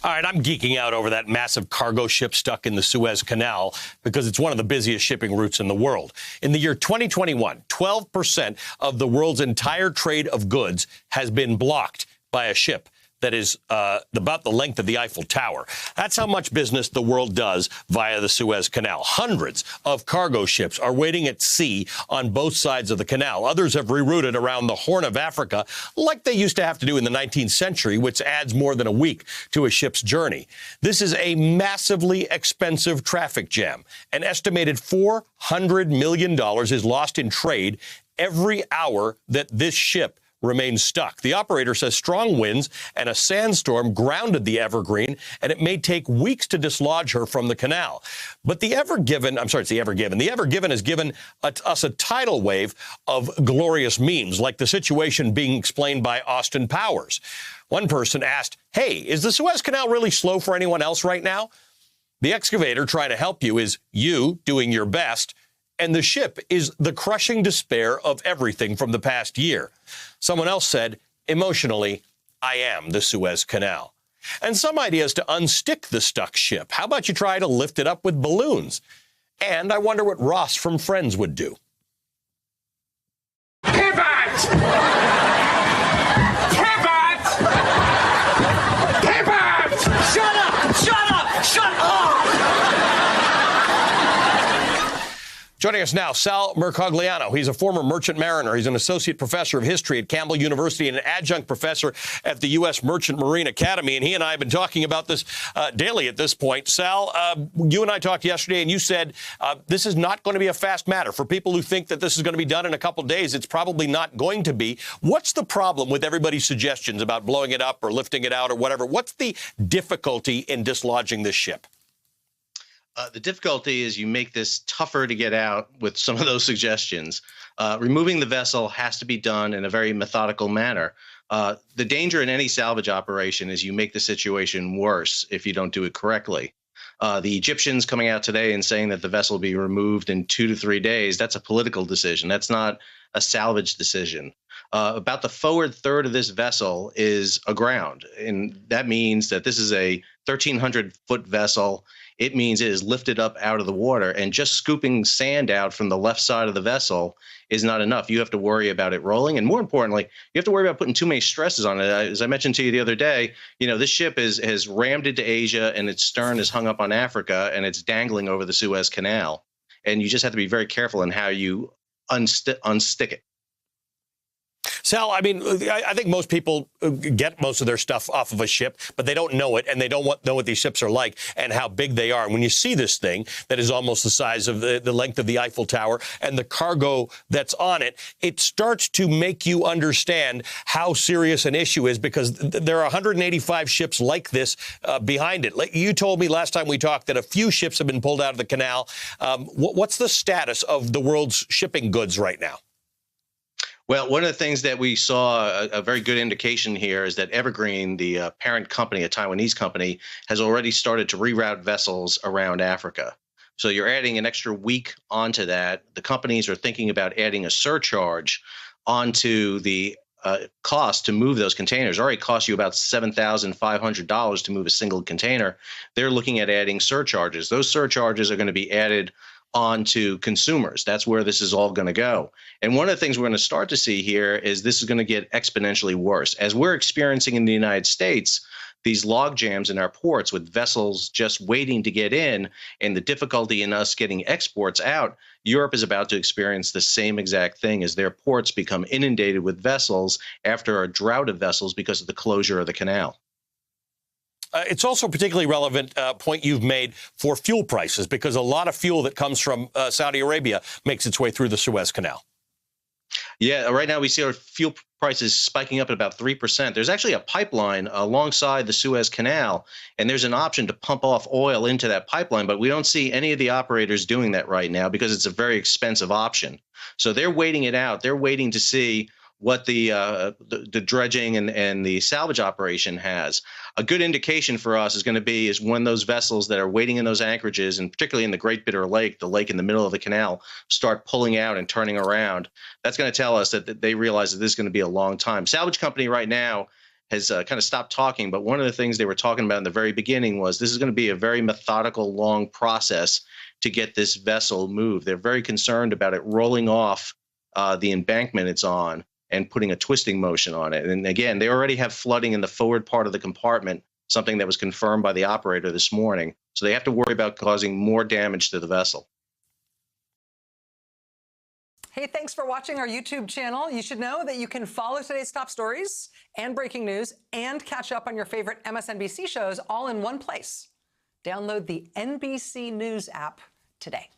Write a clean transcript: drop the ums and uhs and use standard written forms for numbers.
All right, I'm geeking out over that massive cargo ship stuck in the Suez Canal because it's one of the busiest shipping routes in the world. In the year 2021, 12% of the world's entire trade of goods has been blocked by a ship that is about the length of the Eiffel Tower. That's how much business the world does via the Suez Canal. Hundreds of cargo ships are waiting at sea on both sides of the canal. Others have rerouted around the Horn of Africa like they used to have to do in the 19th century, which adds more than a week to a ship's journey. This is a massively expensive traffic jam. An estimated $400 million is lost in trade every hour that this ship remains stuck. The operator says strong winds and a sandstorm grounded the Evergreen, and it may take weeks to dislodge her from the canal. But the Ever Given has given us a tidal wave of glorious memes, like the situation being explained by Austin Powers. One person asked, "Hey, is the Suez Canal really slow for anyone else right now?" The excavator trying to help you is you doing your best, and the ship is the crushing despair of everything from the past year. Someone else said, emotionally, I am the Suez Canal. And some ideas to unstick the stuck ship. How about you try to lift it up with balloons? And I wonder what Ross from Friends would do. Pivot! Pivot! Pivot! Shut up! Shut up! Shut up! Joining us now, Sal Mercogliano. He's a former merchant mariner. He's an associate professor of history at Campbell University and an adjunct professor at the U.S. Merchant Marine Academy. And he and I have been talking about this daily at this point. Sal, you and I talked yesterday, and you said this is not going to be a fast matter. For people who think that this is going to be done in a couple days, it's probably not going to be. What's the problem with everybody's suggestions about blowing it up or lifting it out or whatever? What's the difficulty in dislodging this ship? The difficulty is you make this tougher to get out with some of those suggestions. Removing the vessel has to be done in a very methodical manner. The danger in any salvage operation is you make the situation worse if you don't do it correctly. The Egyptians coming out today and saying that the vessel will be removed in 2 to 3 days, that's a political decision. That's not a salvage decision. About the forward third of this vessel is aground, and that means that this is a 1,300-foot vessel. It means it is lifted up out of the water, and just scooping sand out from the left side of the vessel is not enough. You have to worry about it rolling, and more importantly, you have to worry about putting too many stresses on it. As I mentioned to you the other day, this ship has rammed into Asia, and its stern is hung up on Africa, and it's dangling over the Suez Canal. And you just have to be very careful in how you unstick it. Sal, I mean, I think most people get most of their stuff off of a ship, but they don't know it, and they don't know what these ships are like and how big they are. And when you see this thing that is almost the size of the length of the Eiffel Tower and the cargo that's on it, it starts to make you understand how serious an issue is, because there are 185 ships like this behind it. Like you told me last time we talked that a few ships have been pulled out of the canal. What's the status of the world's shipping goods right now? Well, one of the things that we saw a very good indication here is that Evergreen, the parent company, a Taiwanese company, has already started to reroute vessels around Africa. So you're adding an extra week onto that. The companies are thinking about adding a surcharge onto the cost to move those containers. It already costs you about $7,500 to move a single container. They're looking at adding surcharges. Those surcharges are going to be added onto consumers. That's where this is all going to go. And one of the things we're going to start to see here is this is going to get exponentially worse. As we're experiencing in the United States, these log jams in our ports with vessels just waiting to get in and the difficulty in us getting exports out, Europe is about to experience the same exact thing as their ports become inundated with vessels after a drought of vessels because of the closure of the canal. It's also a particularly relevant point you've made for fuel prices, because a lot of fuel that comes from Saudi Arabia makes its way through the Suez Canal. Yeah, right now we see our fuel prices spiking up at about 3%. There's actually a pipeline alongside the Suez Canal, and there's an option to pump off oil into that pipeline, but we don't see any of the operators doing that right now because it's a very expensive option. So they're waiting it out. They're waiting to see what the dredging and the salvage operation has. A good indication for us is going to be is when those vessels that are waiting in those anchorages, and particularly in the Great Bitter Lake, the lake in the middle of the canal, start pulling out and turning around. That's going to tell us that they realize that this is going to be a long time. Salvage company right now has kind of stopped talking. But one of the things they were talking about in the very beginning was this is going to be a very methodical, long process to get this vessel moved. They're very concerned about it rolling off the embankment it's on and putting a twisting motion on it. And again, they already have flooding in the forward part of the compartment, something that was confirmed by the operator this morning. So they have to worry about causing more damage to the vessel. Hey, thanks for watching our YouTube channel. You should know that you can follow today's top stories and breaking news and catch up on your favorite MSNBC shows all in one place. Download the NBC News app today.